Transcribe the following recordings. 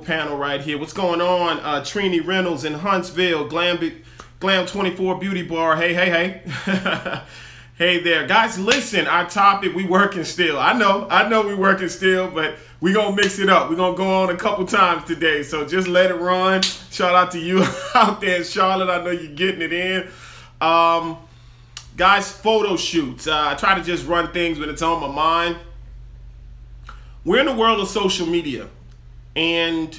Panel right here. What's going on? Trini Reynolds in Huntsville, Glam 24 Beauty Bar. Hey. Hey there. Guys, listen, our topic, we working still. I know we working still, but we gonna mix it up. We're gonna go on a couple times today, so just let it run. Shout out to you out there in Charlotte. I know you're getting it in. Guys, photo shoots. I try to just run things when it's on my mind. We're in the world of social media, and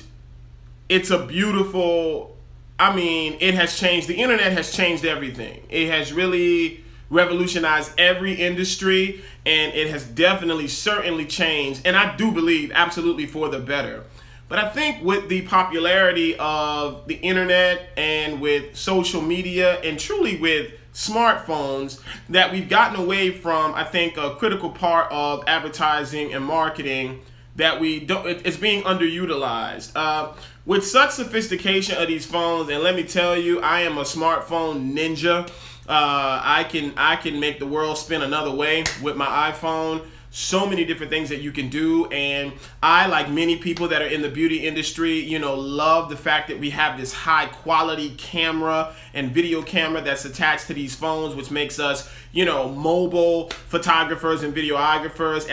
it's a beautiful, it has changed. The internet has changed everything. It has really revolutionized every industry, and it has definitely, certainly changed, and I do believe absolutely for the better. But I think with the popularity of the internet and with social media and truly with smartphones, that we've gotten away from, I think, a critical part of advertising and marketing that it's being underutilized. With such sophistication of these phones, and let me tell you, I am a smartphone ninja. I can make the world spin another way with my iPhone. So many different things that you can do, and I, like many people that are in the beauty industry, love the fact that we have this high quality camera and video camera that's attached to these phones, which makes us, mobile photographers and videographers.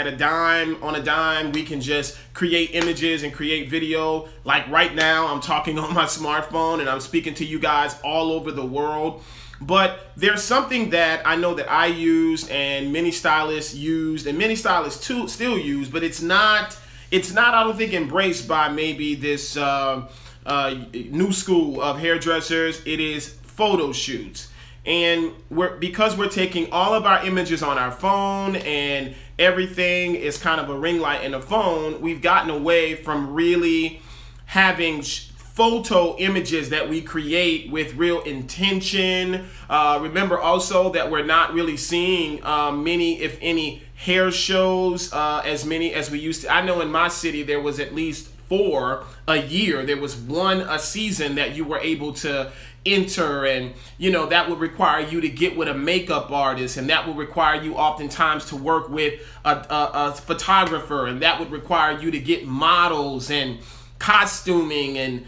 On a dime, we can just create images and create video. Like right now, I'm talking on my smartphone and I'm speaking to you guys all over the world. But there's something that I know that I use and many stylists used and many stylists too still use, but it's not I don't think embraced by maybe this new school of hairdressers. It is photo shoots. And because we're taking all of our images on our phone and everything is kind of a ring light in the phone, we've gotten away from really having photo images that we create with real intention. Remember also that we're not really seeing many, if any, hair shows as many as we used to. I know in my city there was at least 4 a year. There was one a season that you were able to enter, and that would require you to get with a makeup artist, and that would require you oftentimes to work with a photographer, and that would require you to get models and costuming and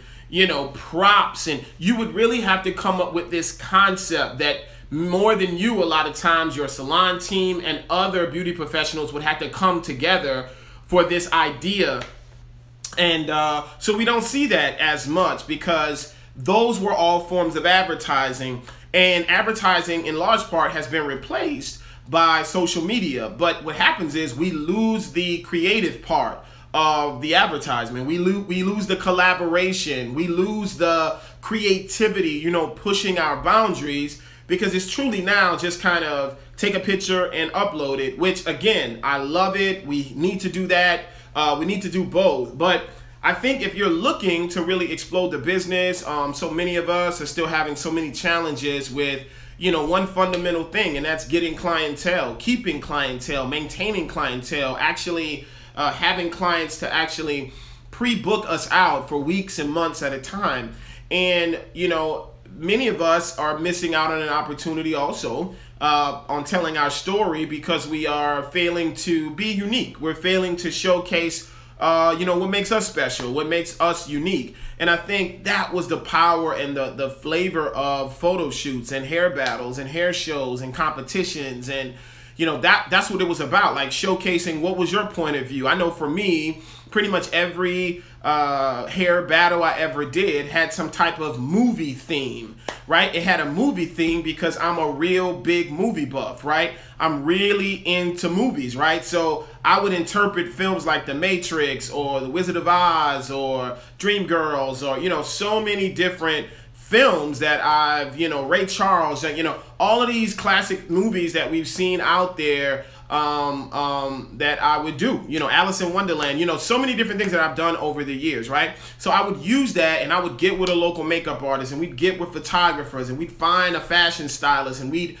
props, and you would really have to come up with this concept that more than you, a lot of times your salon team and other beauty professionals would have to come together for this idea. And so we don't see that as much because those were all forms of advertising, and advertising in large part has been replaced by social media. But what happens is we lose the creative part of the advertisement. We lose the collaboration. We lose the creativity, pushing our boundaries, because it's truly now just kind of take a picture and upload it, which again, I love it. We need to do that. We need to do both. But I think if you're looking to really explode the business, so many of us are still having so many challenges with one fundamental thing, and that's getting clientele, keeping clientele, maintaining clientele, actually having clients to actually pre-book us out for weeks and months at a time. And many of us are missing out on an opportunity also on telling our story because we are failing to be unique. We're failing to showcase what makes us special, what makes us unique. And I think that was the power and the flavor of photo shoots and hair battles and hair shows and competitions, and that's what it was about, like showcasing what was your point of view. I know for me, pretty much every hair battle I ever did had some type of movie theme, right? It had a movie theme because I'm a real big movie buff, right? I'm really into movies, right? So I would interpret films like The Matrix or The Wizard of Oz or Dreamgirls or, so many different films that I've, Ray Charles, all of these classic movies that we've seen out there that I would do, Alice in Wonderland, so many different things that I've done over the years, right? So I would use that, and I would get with a local makeup artist, and we'd get with photographers, and we'd find a fashion stylist, and we'd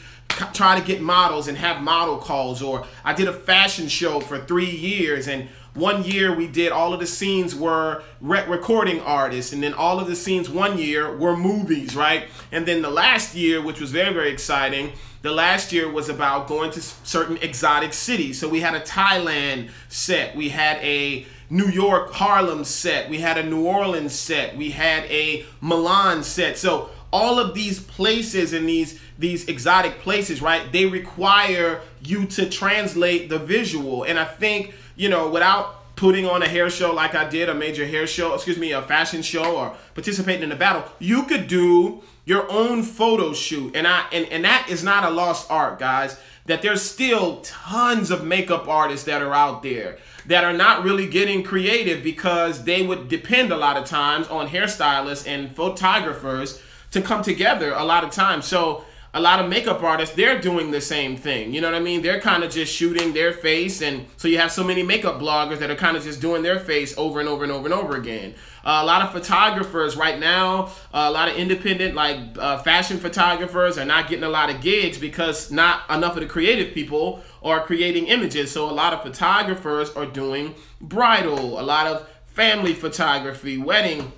try to get models and have model calls. Or I did a fashion show for 3 years, and one year we did all of the scenes were recording artists, and then all of the scenes one year were movies, right? And then the last year, which was very, very exciting, the last year was about going to certain exotic cities. So we had a Thailand set, we had a New York Harlem set, we had a New Orleans set, we had a Milan set. So all of these places and these exotic places, right, they require you to translate the visual. And I think, you know, without putting on a hair show like I did, a major hair show, excuse me, a fashion show, or participating in a battle, you could do your own photo shoot. And that is not a lost art, guys, that there's still tons of makeup artists that are out there that are not really getting creative because they would depend a lot of times on hairstylists and photographers to come together a lot of times. So a lot of makeup artists, they're doing the same thing. You know what I mean? They're kind of just shooting their face. And so you have so many makeup bloggers that are kind of just doing their face over and over and over and over again. A lot of photographers right now, a lot of independent like fashion photographers are not getting a lot of gigs because not enough of the creative people are creating images. So a lot of photographers are doing bridal, a lot of family photography, wedding,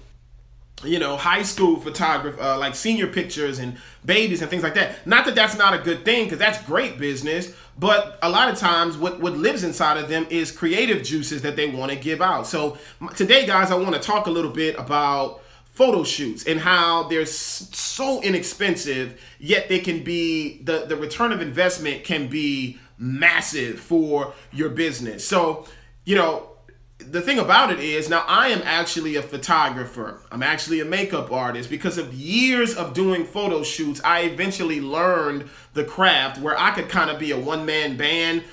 you know, high school photography, like senior pictures and babies and things like that. Not that that's not a good thing, because that's great business, but a lot of times what lives inside of them is creative juices that they want to give out. So today, guys, I want to talk a little bit about photo shoots and how they're so inexpensive, yet they can be, the return of investment can be massive for your business. So, you know, the thing about it is, now I am actually a photographer. I'm actually a makeup artist. Because of years of doing photo shoots, I eventually learned the craft where I could kind of be a one-man band,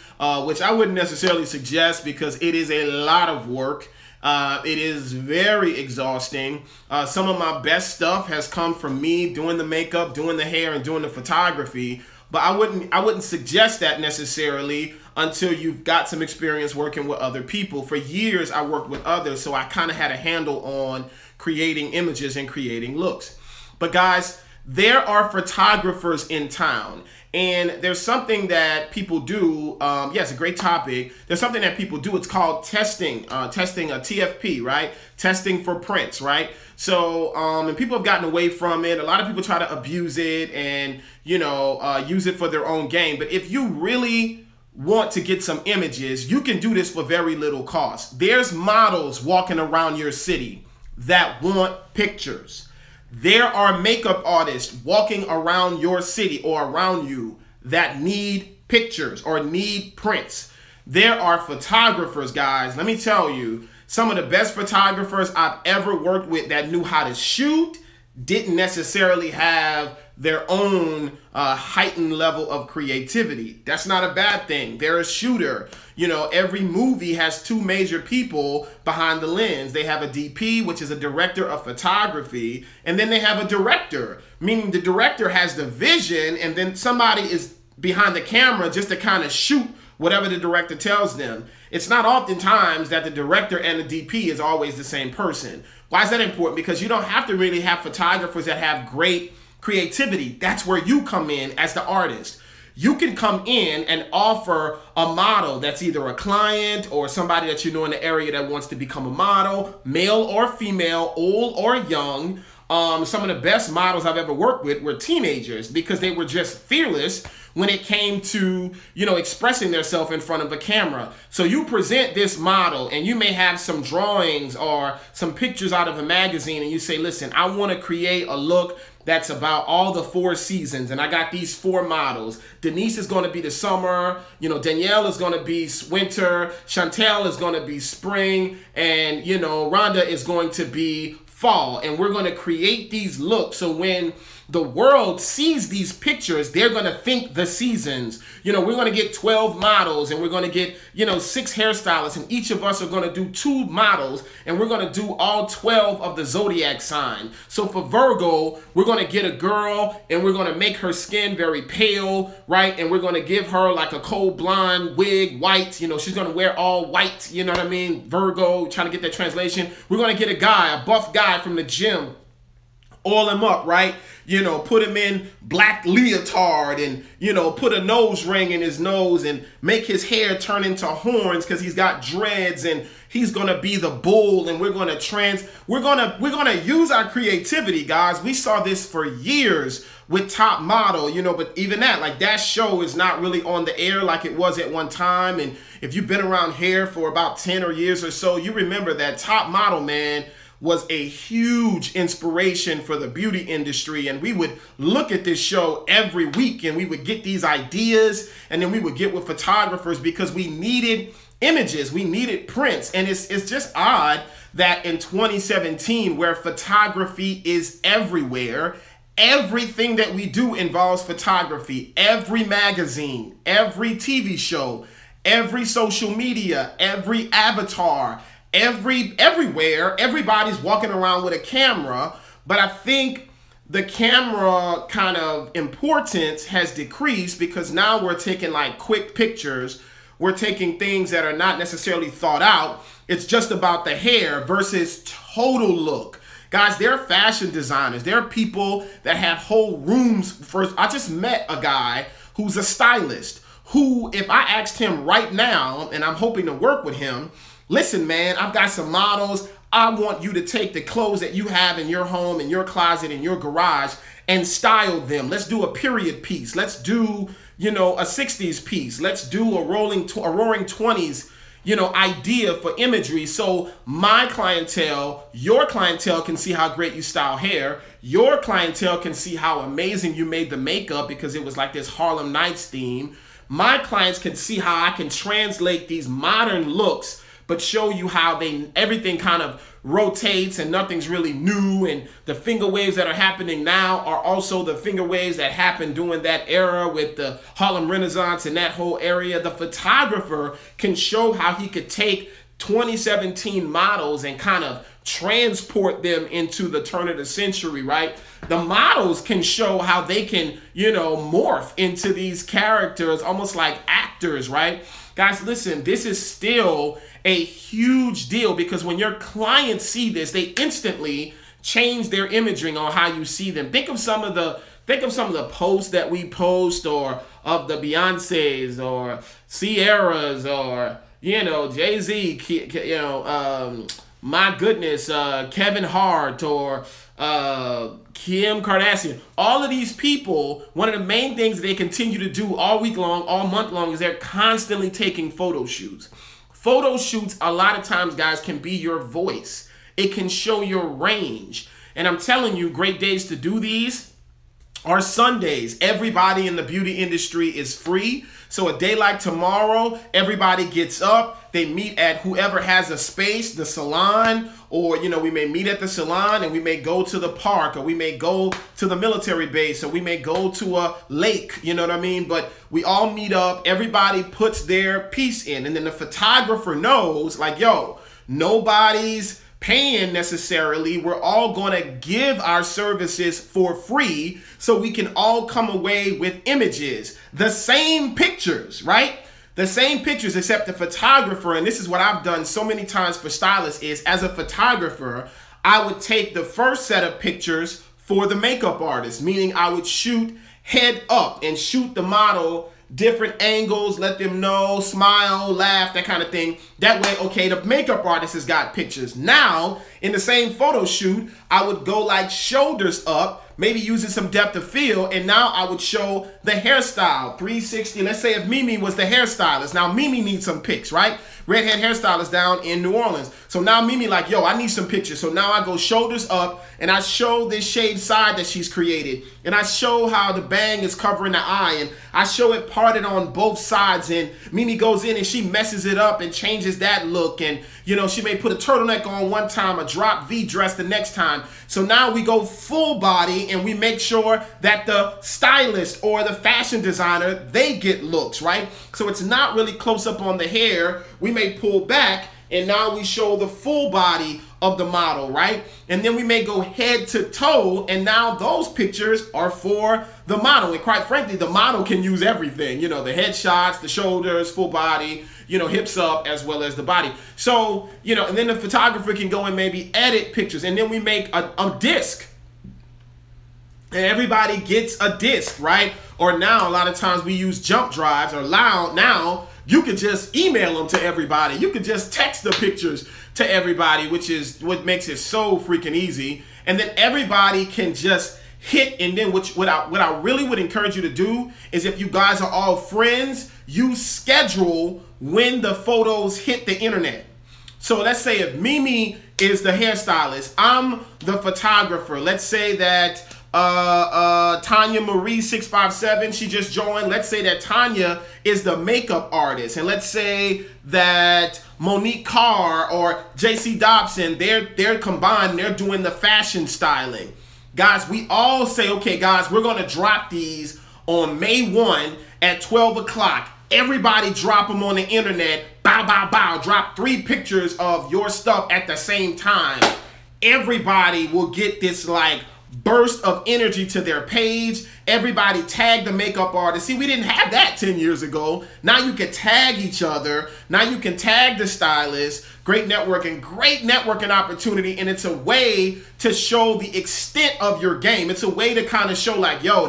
which I wouldn't necessarily suggest because it is a lot of work. It is very exhausting. Some of my best stuff has come from me doing the makeup, doing the hair, and doing the photography. But I wouldn't suggest that necessarily until you've got some experience working with other people. For years, I worked with others, so I kind of had a handle on creating images and creating looks. But guys, there are photographers in town, and there's something that people do. Yeah, it's a great topic. There's something that people do. It's called testing, testing a TFP, right? Testing for prints, right? So, and people have gotten away from it. A lot of people try to abuse it and, you know, use it for their own gain. But if you really want to get some images, you can do this for very little cost. There's models walking around your city that want pictures. There are makeup artists walking around your city or around you that need pictures or need prints. There are photographers, guys. Let me tell you, some of the best photographers I've ever worked with that knew how to shoot didn't necessarily have their own heightened level of creativity. That's not a bad thing. They're a shooter. You know, every movie has two major people behind the lens. They have a DP, which is a director of photography, and then they have a director, meaning the director has the vision, and then somebody is behind the camera just to kind of shoot whatever the director tells them. It's not oftentimes that the director and the DP is always the same person. Why is that important? Because you don't have to really have photographers that have great creativity. That's where you come in as the artist. You can come in and offer a model that's either a client or somebody that you know in the area that wants to become a model, male or female, old or young. Some of the best models I've ever worked with were teenagers because they were just fearless when it came to, you know, expressing themselves in front of a camera. So you present this model and you may have some drawings or some pictures out of a magazine and you say, listen, I want to create a look that's about all the 4 seasons, and I got these 4 models. Denise is going to be the summer, you know, Danielle is going to be winter, Chantel is going to be spring, and, you know, Rhonda is going to be fall. And we're going to create these looks so when the world sees these pictures, they're going to think the seasons. You know, we're going to get 12 models and we're going to get, you know, 6 hairstylists, and each of us are going to do 2 models, and we're going to do all 12 of the zodiac sign. So for Virgo, we're going to get a girl and we're going to make her skin very pale, right? And we're going to give her like a cold blonde wig, white, you know, she's going to wear all white, you know what I mean? Virgo, trying to get that translation. We're going to get a guy, a buff guy from the gym, oil him up, right? You know, put him in black leotard and, you know, put a nose ring in his nose and make his hair turn into horns because he's got dreads, and he's gonna be the bull, and we're gonna use our creativity, guys. We saw this for years with Top Model, you know, but even that, like, that show is not really on the air like it was at one time. And if you've been around hair for about 10 years or so, you remember that Top Model, man, was a huge inspiration for the beauty industry. And we would look at this show every week, and we would get these ideas, and then we would get with photographers because we needed images, we needed prints. And it's just odd that in 2017, where photography is everywhere, everything that we do involves photography. Every magazine, every TV show, every social media, every avatar, everywhere, everybody's walking around with a camera. But I think the camera kind of importance has decreased because now we're taking like quick pictures. We're taking things that are not necessarily thought out. It's just about the hair versus total look. Guys, there are fashion designers. There are people that have whole rooms. I just met a guy who's a stylist who, if I asked him right now, and I'm hoping to work with him, listen, man, I've got some models. I want you to take the clothes that you have in your home, in your closet, in your garage, and style them. Let's do a period piece. Let's do, you know, a 60s piece. Let's do a roaring 20s, you know, idea for imagery. So my clientele, your clientele can see how great you style hair. Your clientele can see how amazing you made the makeup because it was like this Harlem Nights theme. My clients can see how I can translate these modern looks, but show you how everything kind of rotates and nothing's really new. And the finger waves that are happening now are also the finger waves that happened during that era with the Harlem Renaissance and that whole area. The photographer can show how he could take 2017 models and kind of transport them into the turn of the century, right? The models can show how they can, you know, morph into these characters almost like actors, right? Guys, listen, this is still a huge deal because when your clients see this, they instantly change their imaging on how you see them. Think of some of the posts that we post, or of the Beyoncés or Sierras or, you know, Jay-Z, you know, my goodness, Kevin Hart or Kim Kardashian. All of these people, one of the main things they continue to do all week long, all month long, is they're constantly taking photo shoots. Photo shoots, a lot of times, guys, can be your voice. It can show your range. And I'm telling you, great days to do these are Sundays. Everybody in the beauty industry is free. So a day like tomorrow, everybody gets up, they meet at whoever has a space, the salon, or, you know, we may meet at the salon and we may go to the park, or we may go to the military base, or we may go to a lake, you know what I mean? But we all meet up, everybody puts their piece in, and then the photographer knows, like, yo, nobody's paying necessarily. We're all going to give our services for free so we can all come away with images. The same pictures, right? The same pictures, except the photographer, and this is what I've done so many times for stylists, is as a photographer, I would take the first set of pictures for the makeup artist, meaning I would shoot head up and shoot the model different angles, let them know, smile, laugh, that kind of thing. That way, okay, the makeup artist has got pictures. Now, in the same photo shoot, I would go like shoulders up, maybe using some depth of field, and now I would show the hairstyle, 360. Let's say if Mimi was the hairstylist. Now, Mimi needs some pics, right? Redhead hairstylist down in New Orleans. So now Mimi like, yo, I need some pictures. So now I go shoulders up, and I show this shaved side that she's created. And I show how the bang is covering the eye, and I show it parted on both sides, and Mimi goes in and she messes it up and changes that look. And, you know, she may put a turtleneck on one time, a drop V dress the next time. So now we go full body, and we make sure that the stylist or the fashion designer, they get looks, right? So it's not really close up on the hair. We may pull back, and now we show the full body of the model, right? And then we may go head to toe, and now those pictures are for the model. And quite frankly, the model can use everything, you know, the headshots, the shoulders, full body, you know, hips up, as well as the body. So, you know, and then the photographer can go and maybe edit pictures, and then we make a disc. And everybody gets a disc, right? Or now, a lot of times we use jump drives, or now you could just email them to everybody. You could just text the pictures to everybody, which is what makes it so freaking easy. And then everybody can just hit. And then what I really would encourage you to do is, if you guys are all friends, you schedule when the photos hit the internet. So let's say if Mimi is the hairstylist, I'm the photographer. Let's say that Tanya Marie 657, she just joined. Let's say that Tanya is the makeup artist, and let's say that Monique Carr or JC Dobson, they're combined, they're doing the fashion styling. Guys, we all say, okay guys, we're gonna drop these on May 1 at 12 o'clock. Everybody drop them on the internet. Bow, bow, bow. Drop 3 pictures of your stuff at the same time. Everybody will get this like burst of energy to their page. Everybody tag the makeup artist. See, we didn't have that 10 years ago. Now you can tag each other. Now you can tag the stylist. Great networking opportunity. And it's a way to show the extent of your game. It's a way to kind of show like, yo,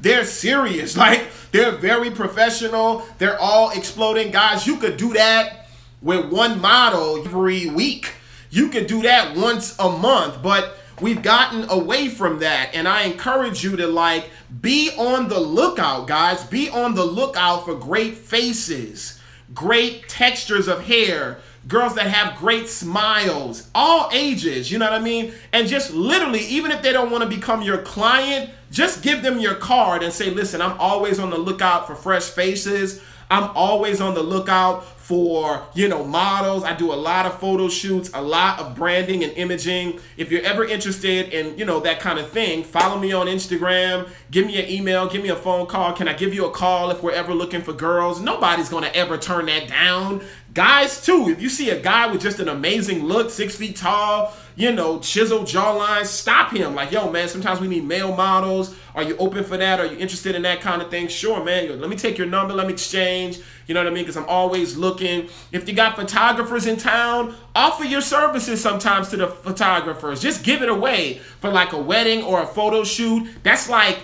they're serious. Like, they're very professional. They're all exploding. Guys, you could do that with one model every week. You could do that once a month, but we've gotten away from that. And I encourage you to like be on the lookout, guys. Be on the lookout for great faces, great textures of hair, girls that have great smiles, all ages, you know what I mean? And just literally, even if they don't want to become your client, just give them your card and say, listen, I'm always on the lookout for fresh faces. I'm always on the lookout for, you know, models. I do a lot of photo shoots, a lot of branding and imaging. If you're ever interested in, you know, that kind of thing, follow me on Instagram, give me an email, give me a phone call. Can I give you a call if we're ever looking for girls? Nobody's going to ever turn that down. Guys, too, if you see a guy with just an amazing look, 6 feet tall, you know, chiseled jawline, stop him. Like, yo, man, sometimes we need male models. Are you open for that? Are you interested in that kind of thing? Sure, man. Yo, let me take your number. Let me exchange. You know what I mean? Because I'm always looking. If you got photographers in town, offer your services sometimes to the photographers. Just give it away for like a wedding or a photo shoot. That's like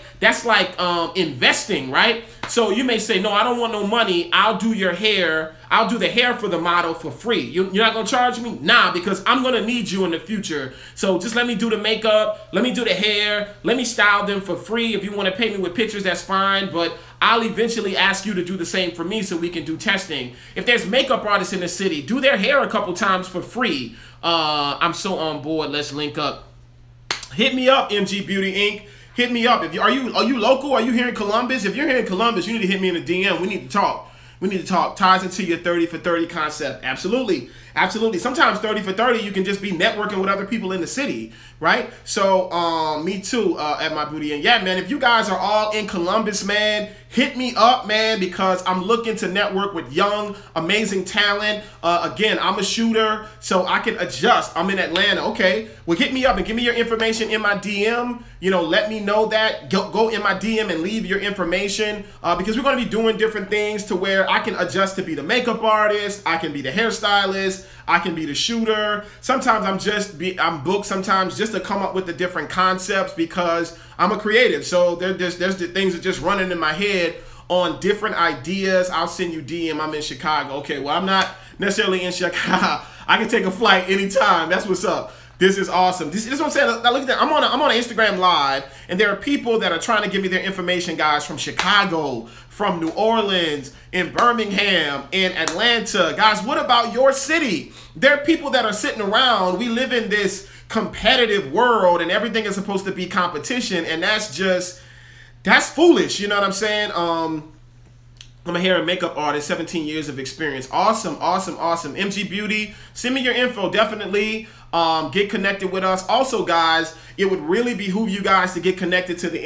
investing, right? So you may say, no, I don't want no money. I'll do your hair. I'll do the hair for the model for free. You're not going to charge me? Nah, because I'm going to need you in the future. So just let me do the makeup. Let me do the hair. Let me style them for free. If you want to pay me with pictures, that's fine. But I'll eventually ask you to do the same for me so we can do testing. If there's makeup artists in the city, do their hair a couple times for free. I'm so on board. Let's link up. Hit me up, MG Beauty Inc. Hit me up. Are you local? Are you here in Columbus? If you're here in Columbus, you need to hit me in a DM. We need to talk. We need to talk. Ties into your 30 for 30 concept. Absolutely. Absolutely. Sometimes 30 for 30, you can just be networking with other people in the city, right? So, me too, at my booty. And yeah, man, if you guys are all in Columbus, man, hit me up, man, because I'm looking to network with young, amazing talent. Again, I'm a shooter, so I can adjust. I'm in Atlanta. Okay, well, hit me up and give me your information in my DM. You know, let me know that. Go in my DM and leave your information because we're going to be doing different things to where I can adjust to be the makeup artist. I can be the hairstylist. I can be the shooter. Sometimes I'm booked sometimes just to come up with the different concepts because I'm a creative. So there's the things that just running in my head on different ideas. I'll send you DM. I'm in Chicago. Okay, well, I'm not necessarily in Chicago. I can take a flight anytime. That's what's up. This is awesome. This is what I'm saying. Now look at that. I'm on an Instagram live, and there are people that are trying to give me their information, guys, from Chicago, from New Orleans, in Birmingham, in Atlanta. Guys, what about your city? There are people that are sitting around. We live in this competitive world, and everything is supposed to be competition, and that's foolish. You know what I'm saying? I'm a hair and makeup artist, 17 years of experience. Awesome, awesome, awesome. MG Beauty, send me your info, definitely. Get connected with us. Also, guys, it would really behoove you guys to get connected to the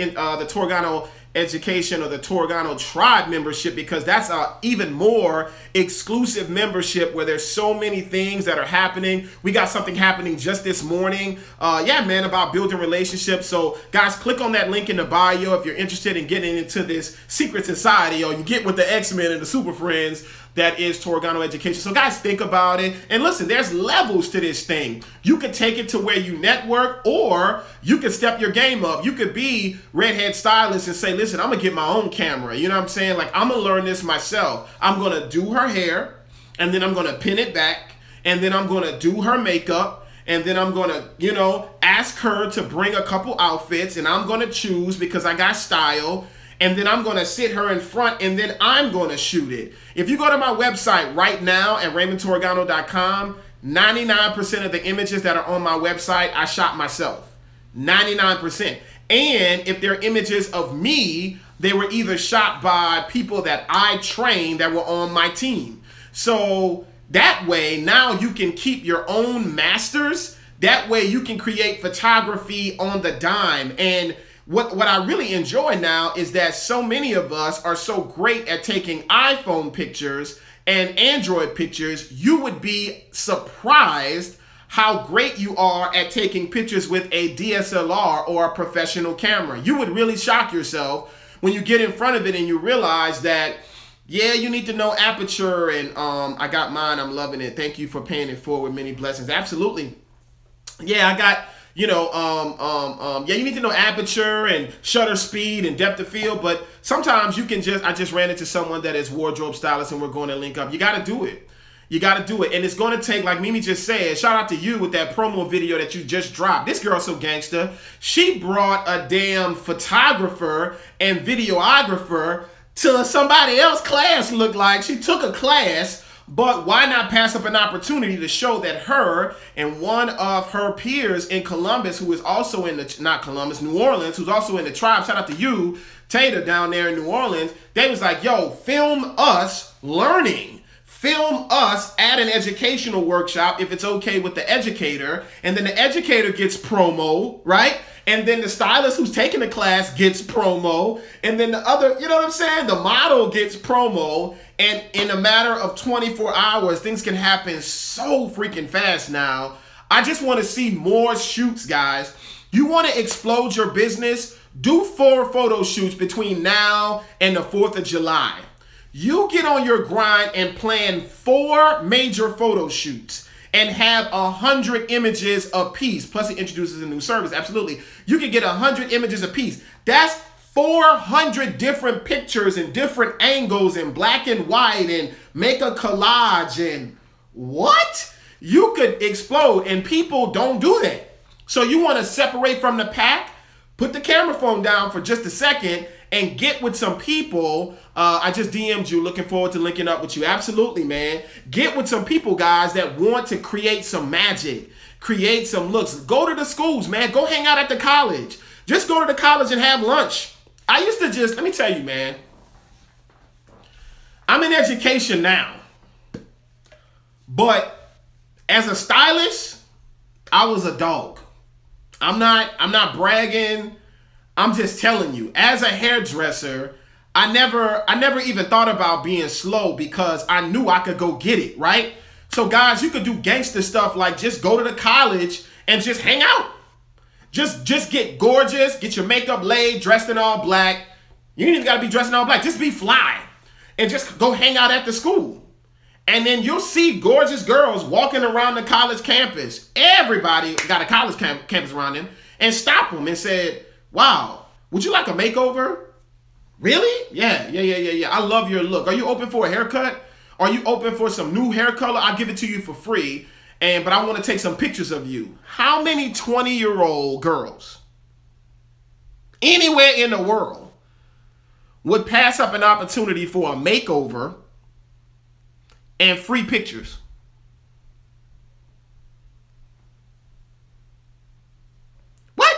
Torgano Education or the Torgano Tribe membership, because that's a even more exclusive membership where there's so many things that are happening. We got something happening just this morning, yeah, man, about building relationships. So guys, click on that link in the bio if you're interested in getting into this secret society, or you get with the X-Men and the Super Friends. that is Torgano Education. So guys, think about it. And listen, there's levels to this thing. You could take it to where you network, or you could step your game up. You could be redhead stylist and say, listen, I'm gonna get my own camera. You know what I'm saying? Like, I'm gonna learn this myself. I'm gonna do her hair, and then I'm gonna pin it back, and then I'm gonna do her makeup, and then I'm gonna, you know, ask her to bring a couple outfits, and I'm gonna choose because I got style. And then I'm gonna sit her in front, and then I'm gonna shoot it. If you go to my website right now at RaymondTorgano.com, 99% of the images that are on my website, I shot myself. 99%. And if they're images of me, they were either shot by people that I trained that were on my team. So that way, now you can keep your own masters. That way you can create photography on the dime. And what I really enjoy now is that so many of us are so great at taking iPhone pictures and Android pictures. You would be surprised how great you are at taking pictures with a DSLR or a professional camera. You would really shock yourself when you get in front of it and you realize that, yeah, you need to know aperture, and I got mine, I'm loving it. Thank you for paying it forward, many blessings. Absolutely. Yeah, I got, you know, yeah, you need to know aperture and shutter speed and depth of field, but sometimes you can I just ran into someone that is wardrobe stylist and we're going to link up. You got to do it. You got to do it. And it's going to take, like Mimi just said, shout out to you with that promo video that you just dropped. This girl's so gangster. She brought a damn photographer and videographer to somebody else's class, looked like. She took a class. But why not pass up an opportunity to show that her and one of her peers in Columbus, who is also in the, not Columbus, New Orleans, who's also in the tribe, shout out to you, Tater, down there in New Orleans, they was like, yo, film us learning. Film us at an educational workshop if it's okay with the educator. And then the educator gets promo, right? And then the stylist who's taking the class gets promo. And then the other, you know what I'm saying? The model gets promo. And in a matter of 24 hours, things can happen so freaking fast now. I just want to see more shoots, guys. You want to explode your business? Do 4 photo shoots between now and the 4th of July. You get on your grind and plan 4 major photo shoots and have 100 images a piece. Plus it introduces a new service. Absolutely. You can get 100 images a piece. That's 400 different pictures and different angles and black and white, and make a collage and what? You could explode, and people don't do that. So you want to separate from the pack, put the camera phone down for just a second and get with some people. I just DM'd you, looking forward to linking up with you. Absolutely, man. Get with some people, guys, that want to create some magic, create some looks. Go to the schools, man. Go hang out at the college. Just go to the college and have lunch. I used to just, let me tell you, man, I'm in education now, but as a stylist, I was a dog. I'm not bragging. I'm just telling you, as a hairdresser, I never even thought about being slow because I knew I could go get it, right? So guys, you could do gangster stuff like just go to the college and just hang out. Just get gorgeous, get your makeup laid, dressed in all black. You ain't even gotta be dressed in all black. Just be fly and just go hang out at the school. And then you'll see gorgeous girls walking around the college campus. Everybody got a college campus around them, and stop them and said, wow, would you like a makeover? Really? Yeah. I love your look. Are you open for a haircut? Are you open for some new hair color? I'll give it to you for free. But I want to take some pictures of you. How many 20-year-old girls anywhere in the world would pass up an opportunity for a makeover and free pictures? What?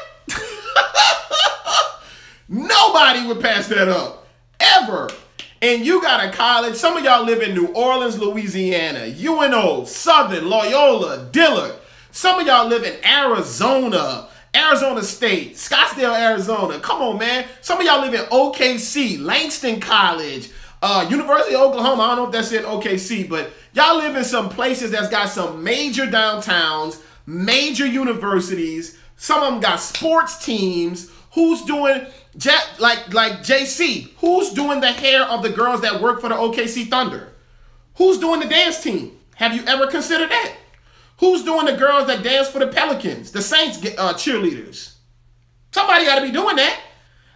Nobody would pass that up, ever. And you got a college, some of y'all live in New Orleans, Louisiana, UNO, Southern, Loyola, Dillard. Some of y'all live in Arizona, Arizona State, Scottsdale, Arizona. Come on, man. Some of y'all live in OKC, Langston College, University of Oklahoma. I don't know if that's in OKC, but y'all live in some places that's got some major downtowns, major universities. Some of them got sports teams. Who's doing, like JC, who's doing the hair of the girls that work for the OKC Thunder? Who's doing the dance team? Have you ever considered that? Who's doing the girls that dance for the Pelicans, the Saints cheerleaders? Somebody got to be doing that.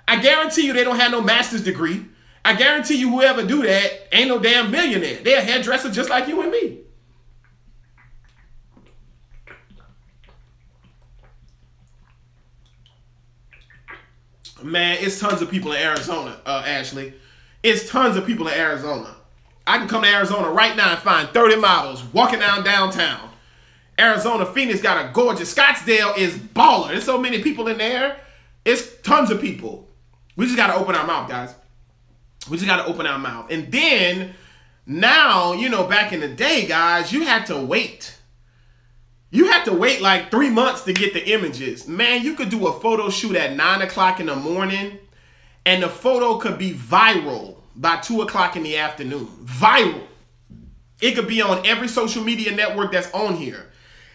I guarantee you they don't have no master's degree. I guarantee you whoever do that ain't no damn millionaire. They're a hairdresser just like you and me. Man, it's tons of people in Arizona, Ashley. It's tons of people in Arizona. I can come to Arizona right now and find 30 models walking down downtown. Arizona, Phoenix got a gorgeous. Scottsdale is baller. There's so many people in there. It's tons of people. We just got to open our mouth, guys. We just got to open our mouth. And then, now, you know, back in the day, guys, you had to wait. You had to wait like 3 months to get the images. Man, you could do a photo shoot at 9 o'clock in the morning, and the photo could be viral by 2 o'clock in the afternoon. Viral. It could be on every social media network that's on here.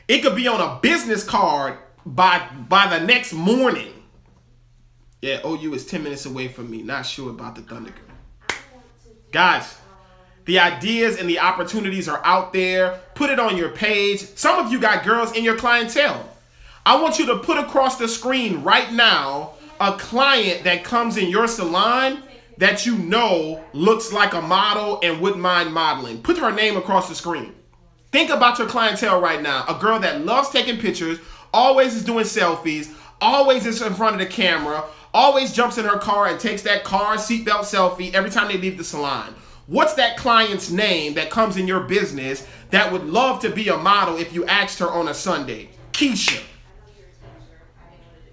It could be on a business card by the next morning. Yeah, OU is 10 minutes away from me. Not sure about the Thunder Girl. Guys, the ideas and the opportunities are out there. Put it on your page. Some of you got girls in your clientele. I want you to put across the screen right now a client that comes in your salon that you know looks like a model and wouldn't mind modeling. Put her name across the screen. Think about your clientele right now. A girl that loves taking pictures, always is doing selfies, always is in front of the camera, always jumps in her car and takes that car seatbelt selfie every time they leave the salon. What's that client's name that comes in your business that would love to be a model if you asked her on a Sunday? Keisha.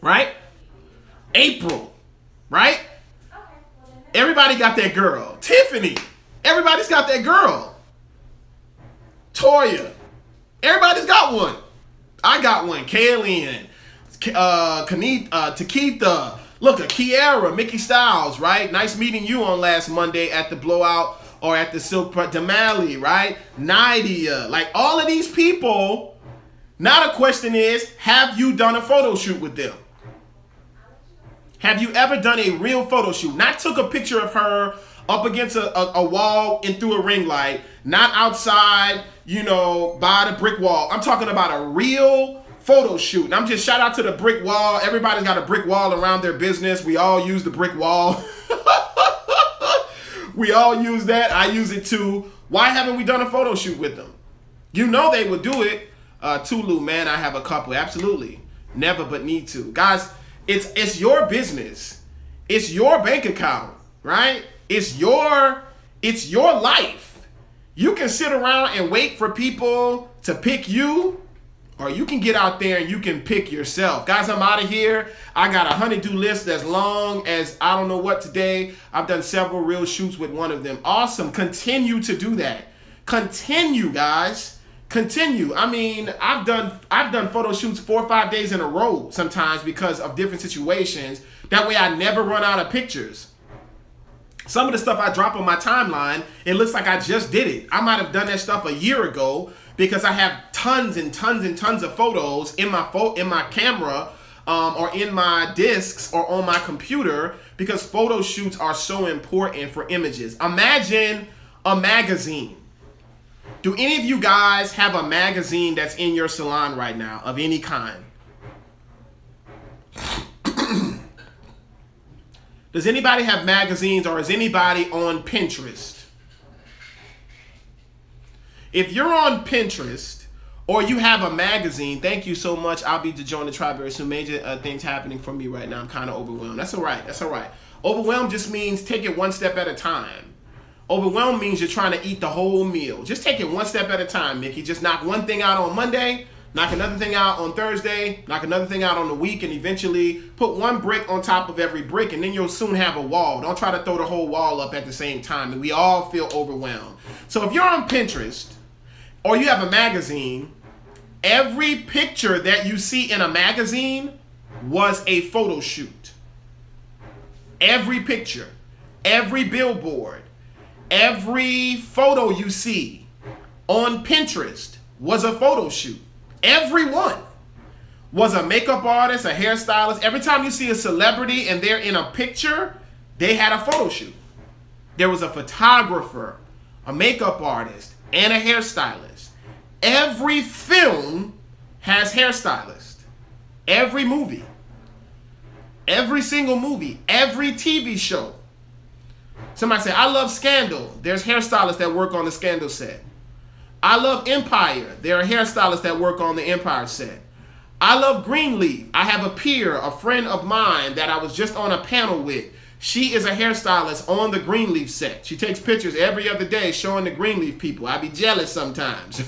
Right? April. Right? Everybody got that girl. Tiffany. Everybody's got that girl. Toya. Everybody's got one. I got one. Kaylin. Takitha. Look, Kiara, Mickey Styles, right? Nice meeting you on last Monday at the Blowout or at the Silk Damali, right? Nydia. Like all of these people, now the question is, have you done a photo shoot with them? Have you ever done a real photo shoot? Not took a picture of her up against a wall and through a ring light. Not outside, you know, by the brick wall. I'm talking about a real photo shoot. And I'm just shout out to the brick wall. Everybody's got a brick wall around their business. We all use the brick wall. We all use that. I use it too. Why haven't we done a photo shoot with them? You know they would do it. Tulu, man, I have a couple. Absolutely. Never but need to. Guys, it's your business. It's your bank account, right? It's your life. You can sit around and wait for people to pick you, or you can get out there and you can pick yourself. Guys, I'm out of here. I got a honey-do list as long as I don't know what today. I've done several real shoots with one of them. Awesome. Continue to do that. Continue, guys. Continue. I mean, I've done photo shoots 4 or 5 days in a row sometimes because of different situations. That way I never run out of pictures. Some of the stuff I drop on my timeline, it looks like I just did it. I might have done that stuff a year ago because I have tons and tons and tons of photos in my camera or in my discs or on my computer because photo shoots are so important for images. Imagine a magazine. Do any of you guys have a magazine that's in your salon right now of any kind? Does anybody have magazines or is anybody on Pinterest? If you're on Pinterest or you have a magazine, thank you so much. I'll be to join the tribe very soon. Major things happening for me right now. I'm kind of overwhelmed. That's all right. That's all right. Overwhelmed just means take it one step at a time. Overwhelmed means you're trying to eat the whole meal. Just take it one step at a time, Mickey. Just knock one thing out on Monday, knock another thing out on Thursday, knock another thing out on the week, and eventually put one brick on top of every brick, and then you'll soon have a wall. Don't try to throw the whole wall up at the same time, and we all feel overwhelmed. So if you're on Pinterest or you have a magazine, every picture that you see in a magazine was a photo shoot. Every picture, every billboard, every photo you see on Pinterest was a photo shoot. Everyone was a makeup artist, a hairstylist. Every time you see a celebrity and they're in a picture, they had a photo shoot. There was a photographer, a makeup artist, and a hairstylist. Every film has hairstylist. Every movie. Every single movie. Every TV show. Somebody say, I love Scandal. There's hairstylists that work on the Scandal set. I love Empire. There are hairstylists that work on the Empire set. I love Greenleaf. I have a peer, a friend of mine that I was just on a panel with. She is a hairstylist on the Greenleaf set. She takes pictures every other day showing the Greenleaf people. I be jealous sometimes.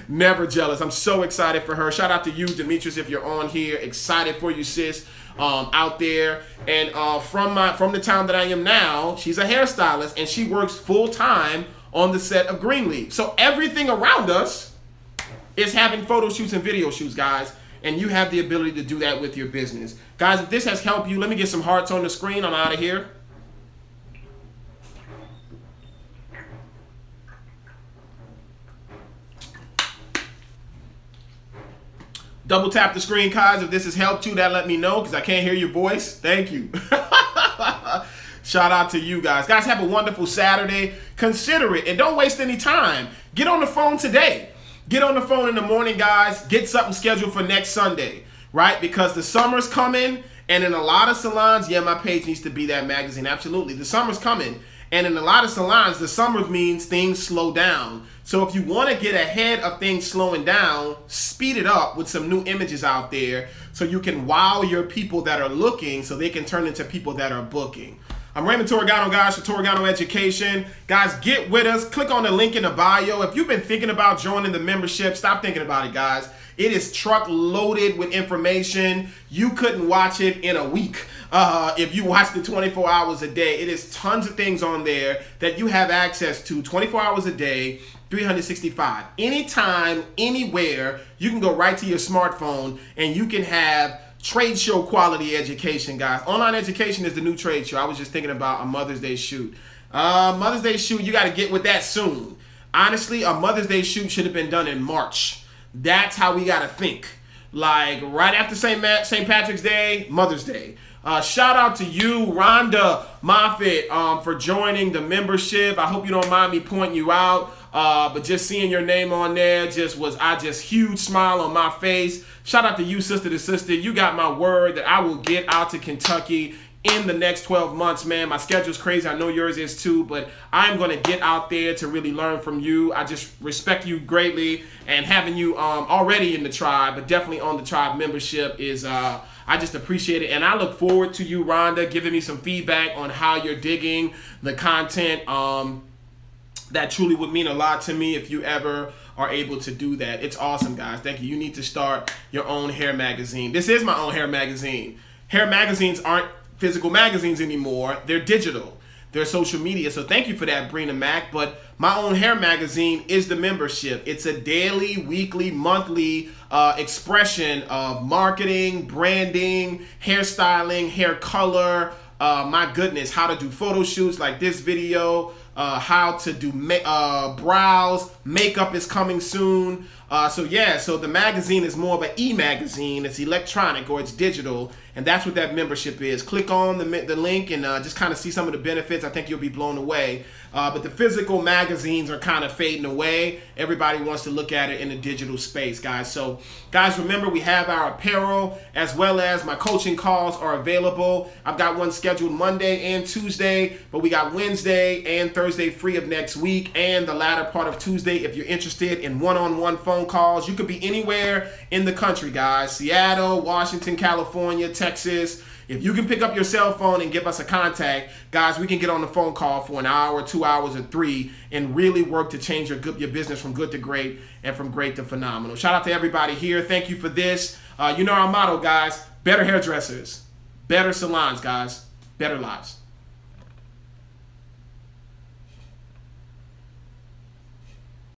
Never jealous. I'm so excited for her. Shout out to you, Demetrius, if you're on here. Excited for you, sis, out there. And from the town that I am now, she's a hairstylist, and she works full-time on the set of Greenleaf. So everything around us is having photo shoots and video shoots, guys. And you have the ability to do that with your business. Guys, if this has helped you, let me get some hearts on the screen. I'm out of here. Double tap the screen, guys. If this has helped you, that let me know, because I can't hear your voice. Thank you. Shout out to you guys. Guys, have a wonderful Saturday. Consider it, and don't waste any time. Get on the phone today. Get on the phone in the morning, guys. Get something scheduled for next Sunday, right? Because the summer's coming, and in a lot of salons, yeah, my page needs to be that magazine. Absolutely. The summer's coming, and in a lot of salons, the summer means things slow down. So if you want to get ahead of things slowing down, speed it up with some new images out there so you can wow your people that are looking so they can turn into people that are booking. I'm Raymond Torregano, guys, for Torregano Education. Guys, get with us. Click on the link in the bio. If you've been thinking about joining the membership, stop thinking about it, guys. It is truck loaded with information. You couldn't watch it in a week if you watched it 24 hours a day. It is tons of things on there that you have access to 24 hours a day, 365. Anytime, anywhere, you can go right to your smartphone and you can have trade show quality education, guys. Online education is the new trade show. I was just thinking about a Mother's Day shoot. Mother's Day shoot, you got to get with that soon. Honestly, a Mother's Day shoot should have been done in March. That's how we got to think. Like right after St. Patrick's Day, Mother's Day. Shout out to you, Rhonda Moffitt, for joining the membership. I hope you don't mind me pointing you out. But just seeing your name on there just huge smile on my face. Shout out to you, sister to sister. You got my word that I will get out to Kentucky in the next 12 months, man. My schedule's crazy. I know yours is too, but I'm going to get out there to really learn from you. I just respect you greatly, and having you already in the tribe, but definitely on the tribe membership is I just appreciate it, and I look forward to you, Rhonda, giving me some feedback on how you're digging the content. That truly would mean a lot to me if you ever are able to do that. It's awesome, guys. Thank you. You need to start your own hair magazine. This is my own hair magazine. Hair magazines aren't physical magazines anymore. They're digital. They're social media. So thank you for that, Brina Mac. But my own hair magazine is the membership. It's a daily, weekly, monthly expression of marketing, branding, hairstyling, hair color, my goodness, how to do photo shoots like this video, how to do brows, makeup is coming soon. So the magazine is more of an e-magazine. It's electronic or it's digital, and that's what that membership is. Click on the link and just kind of see some of the benefits. I think you'll be blown away. But the physical magazines are kind of fading away. Everybody wants to look at it in the digital space, guys. So, guys, remember we have our apparel as well as my coaching calls are available. I've got one scheduled Monday and Tuesday, but we got Wednesday and Thursday free of next week, and the latter part of Tuesday if you're interested in one-on-one phone calls. You could be anywhere in the country, guys. Seattle, Washington, California, Texas. If you can pick up your cell phone and give us a contact, guys, we can get on the phone call for an hour, 2 hours, or 3 and really work to change your business from good to great and from great to phenomenal. Shout out to everybody here. Thank you for this. You know our motto, guys. Better hairdressers, better salons, guys, better lives.